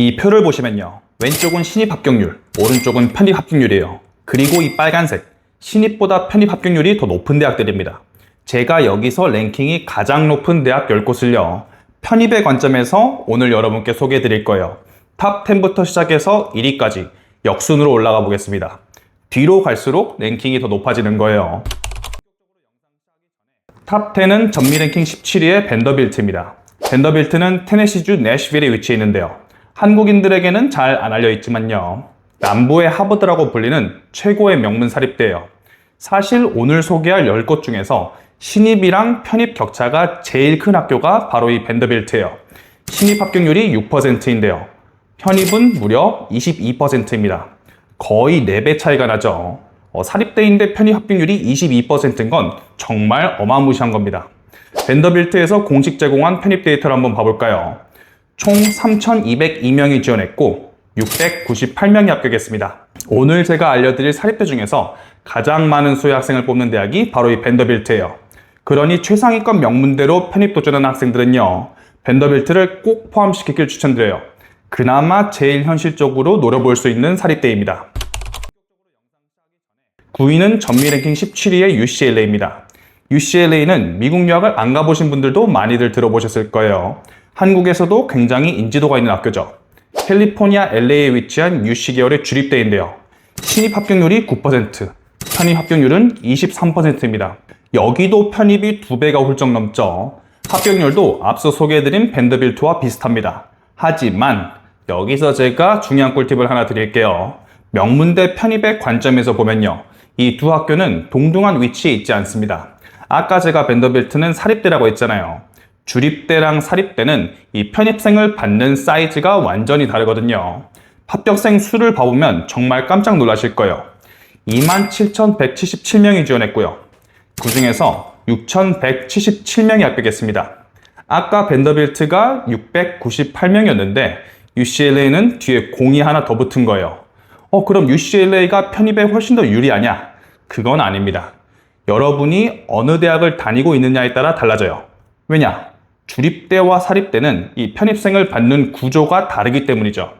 이 표를 보시면요. 왼쪽은 신입 합격률, 오른쪽은 편입 합격률이에요. 그리고 이 빨간색, 신입보다 편입 합격률이 더 높은 대학들입니다. 제가 여기서 랭킹이 가장 높은 대학 10곳을요. 편입의 관점에서 오늘 여러분께 소개해 드릴 거예요. 탑 10부터 시작해서 1위까지 역순으로 올라가 보겠습니다. 뒤로 갈수록 랭킹이 더 높아지는 거예요. 탑 10은 전미 랭킹 17위의 밴더빌트입니다. 밴더빌트는 테네시주 내쉬빌에 위치해 있는데요. 한국인들에게는 잘 안 알려 있지만요. 남부의 하버드라고 불리는 최고의 명문 사립대예요. 사실 오늘 소개할 10곳 중에서 신입이랑 편입 격차가 제일 큰 학교가 바로 이 밴더빌트예요. 신입 합격률이 6%인데요. 편입은 무려 22%입니다. 거의 4배 차이가 나죠. 사립대인데 편입 합격률이 22%인 건 정말 어마무시한 겁니다. 밴더빌트에서 공식 제공한 편입 데이터를 한번 봐볼까요? 총 3,202명이 지원했고 698명이 합격했습니다. 오늘 제가 알려드릴 사립대 중에서 가장 많은 수의 학생을 뽑는 대학이 바로 이 밴더빌트예요. 그러니 최상위권 명문대로 편입 도전하는 학생들은요, 밴더빌트를 꼭 포함시키길 추천드려요. 그나마 제일 현실적으로 노려볼 수 있는 사립대입니다. 9위는 전미 랭킹 17위의 UCLA입니다. UCLA는 미국 유학을 안 가보신 분들도 많이들 들어보셨을 거예요. 한국에서도 굉장히 인지도가 있는 학교죠. 캘리포니아 LA에 위치한 UC 계열의 주립대인데요. 신입 합격률이 9%, 편입 합격률은 23%입니다. 여기도 편입이 2배가 훌쩍 넘죠. 합격률도 앞서 소개해드린 밴더빌트와 비슷합니다. 하지만 여기서 제가 중요한 꿀팁을 하나 드릴게요. 명문대 편입의 관점에서 보면요. 이 두 학교는 동등한 위치에 있지 않습니다. 아까 제가 밴더빌트는 사립대라고 했잖아요. 주립대랑 사립대는 이 편입생을 받는 사이즈가 완전히 다르거든요. 합격생 수를 봐보면 정말 깜짝 놀라실 거예요. 27,177명이 지원했고요. 그 중에서 6,177명이 합격했습니다. 아까 밴더빌트가 698명이었는데 UCLA는 뒤에 0이 하나 더 붙은 거예요. 그럼 UCLA가 편입에 훨씬 더 유리하냐? 그건 아닙니다. 여러분이 어느 대학을 다니고 있느냐에 따라 달라져요. 왜냐? 주립대와 사립대는 이 편입생을 받는 구조가 다르기 때문이죠.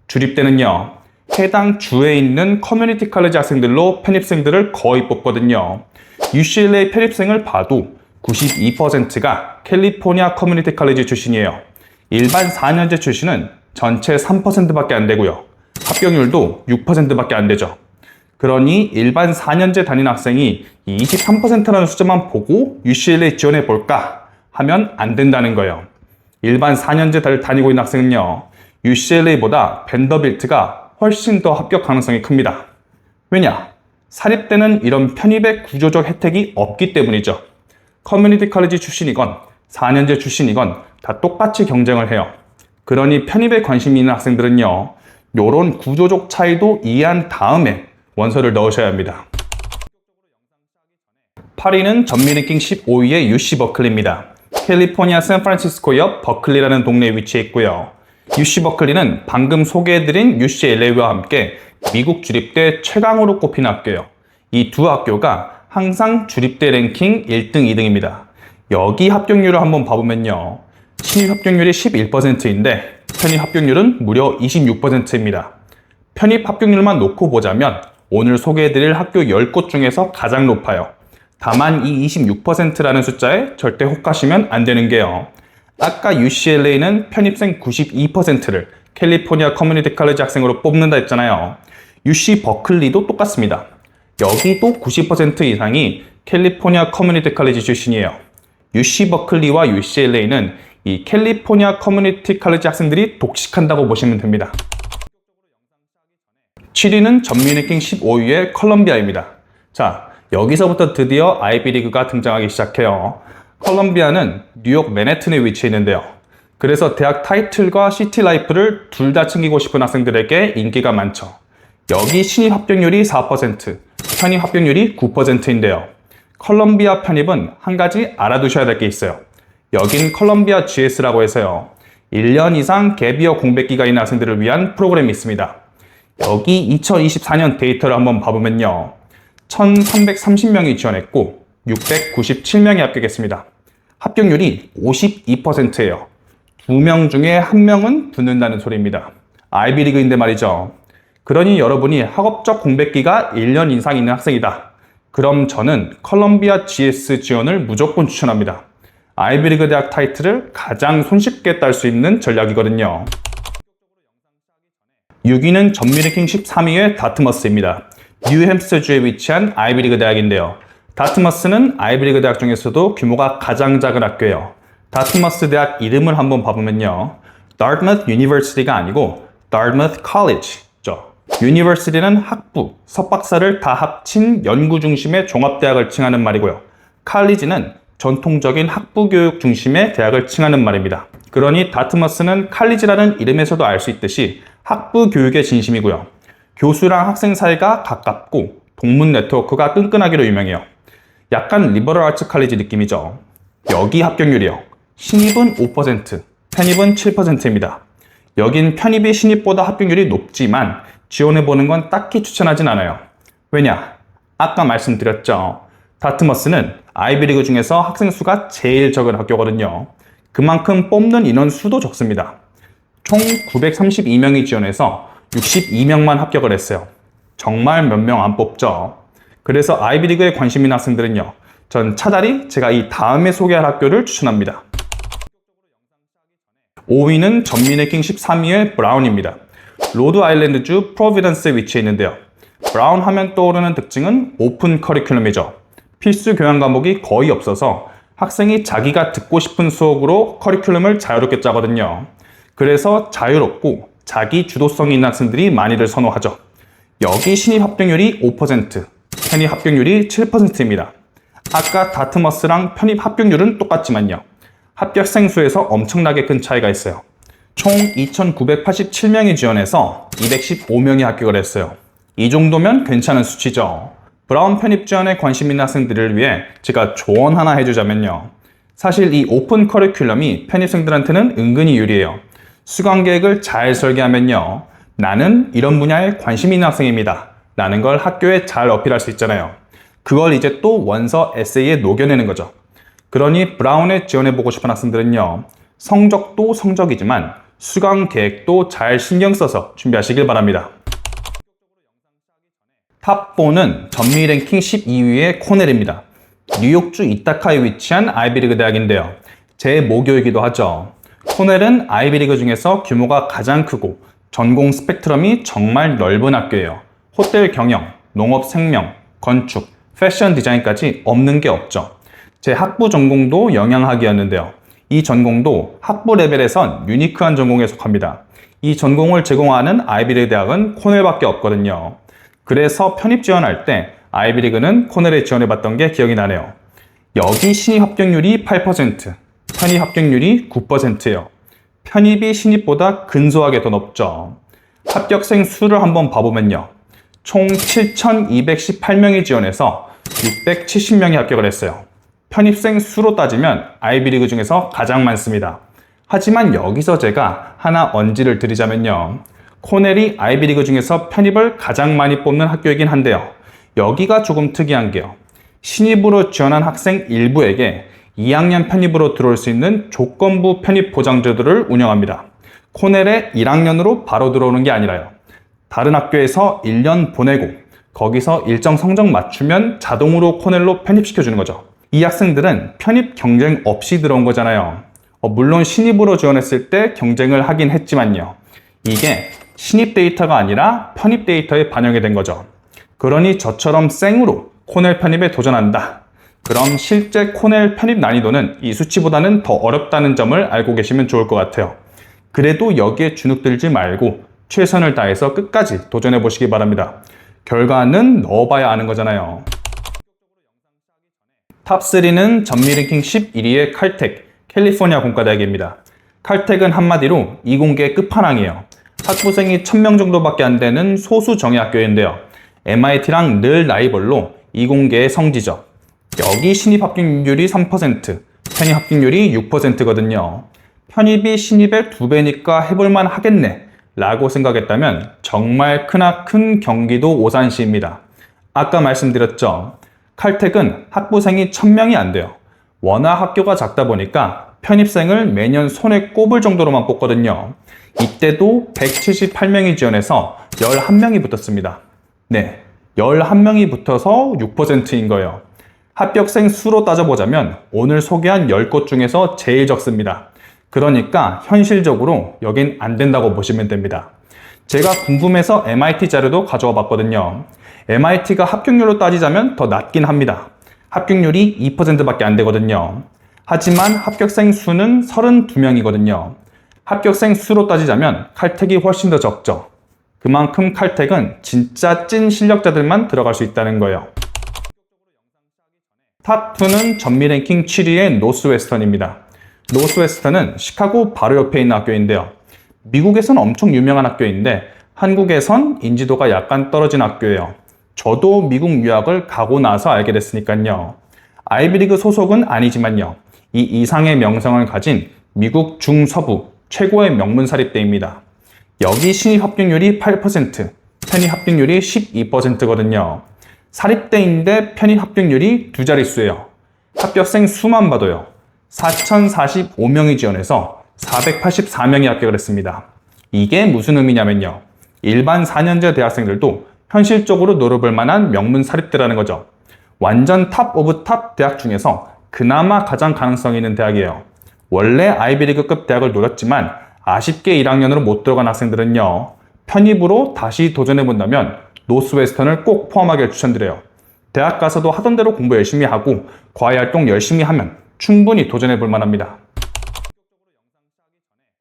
주립대는요, 해당 주에 있는 커뮤니티 칼리지 학생들로 편입생들을 거의 뽑거든요. UCLA 편입생을 봐도 92%가 캘리포니아 커뮤니티 칼리지 출신이에요. 일반 4년제 출신은 전체 3%밖에 안 되고요. 합격률도 6%밖에 안 되죠. 그러니 일반 4년제 다니는 학생이 23%라는 숫자만 보고 UCLA 지원해 볼까 하면 안 된다는 거예요. 일반 4년제 다니고 있는 학생은요, UCLA보다 밴더빌트가 훨씬 더 합격 가능성이 큽니다. 왜냐? 사립대는 이런 편입의 구조적 혜택이 없기 때문이죠. 커뮤니티 칼리지 출신이건 4년제 출신이건 다 똑같이 경쟁을 해요. 그러니 편입에 관심이 있는 학생들은요, 요런 구조적 차이도 이해한 다음에 원서를 넣으셔야 합니다. 8위는 전미 랭킹 15위의 UC 버클리입니다. 캘리포니아 샌프란시스코 옆 버클리라는 동네에 위치해 있고요. UC 버클리는 방금 소개해드린 UCLA와 함께 미국 주립대 최강으로 꼽히는 학교예요. 이 두 학교가 항상 주립대 랭킹 1등, 2등입니다. 여기 합격률을 한번 봐보면요. 신입 합격률이 11%인데 편입 합격률은 무려 26%입니다. 편입 합격률만 놓고 보자면 오늘 소개해드릴 학교 10곳 중에서 가장 높아요. 다만 이 26%라는 숫자에 절대 혹하시면 안 되는 게요. 아까 UCLA는 편입생 92%를 캘리포니아 커뮤니티 칼리지 학생으로 뽑는다 했잖아요. UC 버클리도 똑같습니다. 여기도 90% 이상이 캘리포니아 커뮤니티 칼리지 출신이에요. UC 버클리와 UCLA는 이 캘리포니아 커뮤니티 칼리지 학생들이 독식한다고 보시면 됩니다. 7위는 전미 랭킹 15위의 컬럼비아입니다. 자, 여기서부터 드디어 아이비리그가 등장하기 시작해요. 컬럼비아는 뉴욕 맨해튼에 위치해 있는데요. 그래서 대학 타이틀과 시티 라이프를 둘 다 챙기고 싶은 학생들에게 인기가 많죠. 여기 신입 합격률이 4%, 편입 합격률이 9%인데요. 컬럼비아 편입은 한 가지 알아두셔야 될 게 있어요. 여긴 컬럼비아 GS라고 해서요. 1년 이상 갭이어 공백기가 있는 학생들을 위한 프로그램이 있습니다. 여기 2024년 데이터를 한번 봐보면요. 1,330명이 지원했고 697명이 합격했습니다. 합격률이 52%예요. 2명 중에 1명은 붙는다는 소리입니다. 아이비리그인데 말이죠. 그러니 여러분이 학업적 공백기가 1년 이상 있는 학생이다. 그럼 저는 컬럼비아 GS 지원을 무조건 추천합니다. 아이비리그 대학 타이틀을 가장 손쉽게 딸 수 있는 전략이거든요. 6위는 전미래킹 13위의 다트머스입니다. 뉴햄스터주에 위치한 아이비리그 대학인데요. 다트머스는 아이비리그 대학 중에서도 규모가 가장 작은 학교예요. 다트머스 대학 이름을 한번 봐보면요. Dartmouth University가 아니고 Dartmouth College죠. University는 학부, 석박사를 다 합친 연구 중심의 종합대학을 칭하는 말이고요. College는 전통적인 학부 교육 중심의 대학을 칭하는 말입니다. 그러니 다트머스는 칼리지라는 이름에서도 알 수 있듯이 학부 교육의 진심이고요. 교수랑 학생 사이가 가깝고 동문 네트워크가 끈끈하기로 유명해요. 약간 리버럴 아츠 칼리지 느낌이죠. 여기 합격률이요. 신입은 5%, 편입은 7%입니다. 여긴 편입이 신입보다 합격률이 높지만 지원해보는 건 딱히 추천하진 않아요. 왜냐? 아까 말씀드렸죠. 다트머스는 아이비리그 중에서 학생 수가 제일 적은 학교거든요. 그만큼 뽑는 인원 수도 적습니다. 총 932명이 지원해서 62명만 합격을 했어요. 정말 몇 명 안 뽑죠. 그래서 아이비리그에 관심 있는 학생들은요. 전 차라리 제가 이 다음에 소개할 학교를 추천합니다. 5위는 전미래킹 13위의 브라운입니다. 로드 아일랜드주 프로비던스에 위치해 있는데요. 브라운 하면 떠오르는 특징은 오픈 커리큘럼이죠. 필수 교양 과목이 거의 없어서 학생이 자기가 듣고 싶은 수업으로 커리큘럼을 자유롭게 짜거든요. 그래서 자유롭고 자기 주도성이 있는 학생들이 많이들 선호하죠. 여기 신입 합격률이 5%, 편입 합격률이 7%입니다. 아까 다트머스랑 편입 합격률은 똑같지만요. 합격생 수에서 엄청나게 큰 차이가 있어요. 총 2,987명이 지원해서 215명이 합격을 했어요. 이 정도면 괜찮은 수치죠. 브라운 편입 지원에 관심 있는 학생들을 위해 제가 조언 하나 해주자면요. 사실 이 오픈 커리큘럼이 편입생들한테는 은근히 유리해요. 수강 계획을 잘 설계하면요. 나는 이런 분야에 관심 있는 학생입니다. 라는 걸 학교에 잘 어필할 수 있잖아요. 그걸 이제 또 원서 에세이에 녹여내는 거죠. 그러니 브라운에 지원해보고 싶은 학생들은요. 성적도 성적이지만 수강 계획도 잘 신경 써서 준비하시길 바랍니다. 탑4는 전미 랭킹 12위의 코넬입니다. 뉴욕주 이타카에 위치한 아이비리그 대학인데요. 제 모교이기도 하죠. 코넬은 아이비리그 중에서 규모가 가장 크고 전공 스펙트럼이 정말 넓은 학교예요. 호텔 경영, 농업 생명, 건축, 패션 디자인까지 없는 게 없죠. 제 학부 전공도 영양학이었는데요. 이 전공도 학부 레벨에선 유니크한 전공에 속합니다. 이 전공을 제공하는 아이비리그 대학은 코넬밖에 없거든요. 그래서 편입 지원할 때 아이비리그는 코넬에 지원해봤던 게 기억이 나네요. 여기 신입 합격률이 8%, 편입 합격률이 9%예요. 편입이 신입보다 근소하게 더 높죠. 합격생 수를 한번 봐보면요. 총 7,218명이 지원해서 670명이 합격을 했어요. 편입생 수로 따지면 아이비리그 중에서 가장 많습니다. 하지만 여기서 제가 하나 언지를 드리자면요. 코넬이 아이비리그 중에서 편입을 가장 많이 뽑는 학교이긴 한데요. 여기가 조금 특이한 게요. 신입으로 지원한 학생 일부에게 2학년 편입으로 들어올 수 있는 조건부 편입 보장제도를 운영합니다. 코넬에 1학년으로 바로 들어오는 게 아니라요. 다른 학교에서 1년 보내고 거기서 일정 성적 맞추면 자동으로 코넬로 편입시켜주는 거죠. 이 학생들은 편입 경쟁 없이 들어온 거잖아요. 물론 신입으로 지원했을 때 경쟁을 하긴 했지만요. 이게 신입 데이터가 아니라 편입 데이터에 반영이 된 거죠. 그러니 저처럼 생으로 코넬 편입에 도전한다. 그럼 실제 코넬 편입 난이도는 이 수치보다는 더 어렵다는 점을 알고 계시면 좋을 것 같아요. 그래도 여기에 주눅들지 말고 최선을 다해서 끝까지 도전해 보시기 바랍니다. 결과는 넣어봐야 아는 거잖아요. 탑3는 전미 랭킹 11위의 칼텍, 캘리포니아 공과대학입니다. 칼텍은 한마디로 이공계의 끝판왕이에요. 학부생이 1000명 정도밖에 안 되는 소수 정예 학교인데요. MIT랑 늘 라이벌로 이공계의 성지죠. 여기 신입 합격률이 3%, 편입 합격률이 6%거든요. 편입이 신입의 2배니까 해볼만 하겠네 라고 생각했다면 정말 크나큰 경기도 오산시입니다. 아까 말씀드렸죠. 칼텍은 학부생이 1000명이 안 돼요. 워낙 학교가 작다 보니까 편입생을 매년 손에 꼽을 정도로만 뽑거든요. 이때도 178명이 지원해서 11명이 붙었습니다. 네, 11명이 붙어서 6%인 거예요. 합격생 수로 따져보자면 오늘 소개한 10곳 중에서 제일 적습니다. 그러니까 현실적으로 여긴 안 된다고 보시면 됩니다. 제가 궁금해서 MIT 자료도 가져와 봤거든요. MIT가 합격률로 따지자면 더 낮긴 합니다. 합격률이 2%밖에 안 되거든요. 하지만 합격생 수는 32명이거든요. 합격생 수로 따지자면 칼텍이 훨씬 더 적죠. 그만큼 칼텍은 진짜 찐 실력자들만 들어갈 수 있다는 거예요. 탑2는 전미 랭킹 7위의 노스웨스턴입니다. 노스웨스턴은 시카고 바로 옆에 있는 학교인데요. 미국에선 엄청 유명한 학교인데 한국에선 인지도가 약간 떨어진 학교예요. 저도 미국 유학을 가고 나서 알게 됐으니까요. 아이비리그 소속은 아니지만요. 이 이상의 명성을 가진 미국 중서부 최고의 명문 사립대입니다. 여기 신입 합격률이 8%, 편입 합격률이 12%거든요. 사립대인데 편입 합격률이 두 자릿수예요. 합격생 수만 봐도요. 4,045명이 지원해서 484명이 합격을 했습니다. 이게 무슨 의미냐면요. 일반 4년제 대학생들도 현실적으로 노려볼 만한 명문 사립대라는 거죠. 완전 탑 오브 탑 대학 중에서 그나마 가장 가능성이 있는 대학이에요. 원래 아이비리그급 대학을 노렸지만 아쉽게 1학년으로 못 들어간 학생들은요. 편입으로 다시 도전해본다면 노스웨스턴을 꼭 포함하길 추천드려요. 대학 가서도 하던 대로 공부 열심히 하고 과외활동 열심히 하면 충분히 도전해볼 만합니다.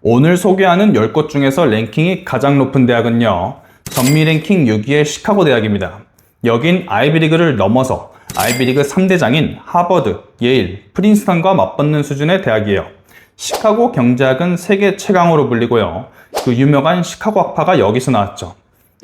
오늘 소개하는 10곳 중에서 랭킹이 가장 높은 대학은요. 전미 랭킹 6위의 시카고 대학입니다. 여긴 아이비리그를 넘어서 아이비리그 3대장인 하버드, 예일, 프린스턴과 맞붙는 수준의 대학이에요. 시카고 경제학은 세계 최강으로 불리고요. 그 유명한 시카고 학파가 여기서 나왔죠.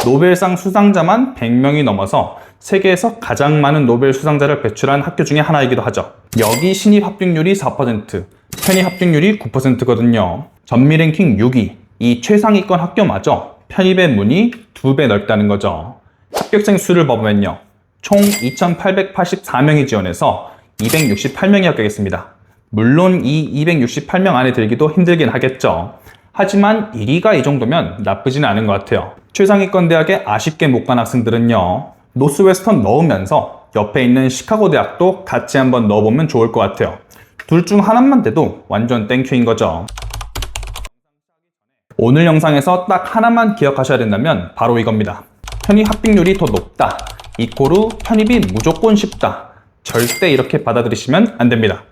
노벨상 수상자만 100명이 넘어서 세계에서 가장 많은 노벨 수상자를 배출한 학교 중에 하나이기도 하죠. 여기 신입 합격률이 4%, 편입 합격률이 9%거든요. 전미 랭킹 6위, 이 최상위권 학교마저 편입의 문이 2배 넓다는 거죠. 합격생 수를 봐보면요. 총 2,884명이 지원해서 268명이 합격했습니다. 물론 이 268명 안에 들기도 힘들긴 하겠죠. 하지만 1위가 이 정도면 나쁘지는 않은 것 같아요. 최상위권 대학에 아쉽게 못 간 학생들은요. 노스웨스턴 넣으면서 옆에 있는 시카고 대학도 같이 한번 넣어보면 좋을 것 같아요. 둘 중 하나만 돼도 완전 땡큐인 거죠. 오늘 영상에서 딱 하나만 기억하셔야 된다면 바로 이겁니다. 편입 합격률이 더 높다. 이꼬르 편입이 무조건 쉽다. 절대 이렇게 받아들이시면 안 됩니다.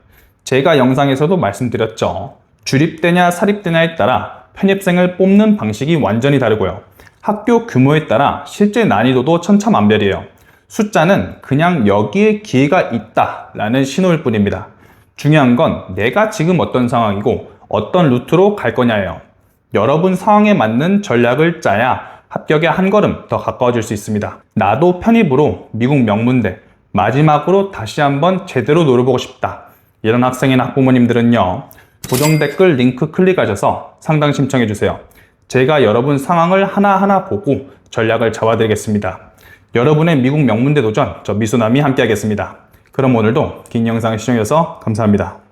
제가 영상에서도 말씀드렸죠. 주립대냐 사립대냐에 따라 편입생을 뽑는 방식이 완전히 다르고요. 학교 규모에 따라 실제 난이도도 천차만별이에요. 숫자는 그냥 여기에 기회가 있다 라는 신호일 뿐입니다. 중요한 건 내가 지금 어떤 상황이고 어떤 루트로 갈 거냐예요. 여러분 상황에 맞는 전략을 짜야 합격에 한 걸음 더 가까워질 수 있습니다. 나도 편입으로 미국 명문대 마지막으로 다시 한번 제대로 노려보고 싶다. 이런 학생이나 학부모님들은요. 고정 댓글 링크 클릭하셔서 상담 신청해주세요. 제가 여러분 상황을 하나하나 보고 전략을 잡아드리겠습니다. 여러분의 미국 명문대 도전, 저 미소남이 함께 하겠습니다. 그럼 오늘도 긴 영상 시청해주셔서 감사합니다.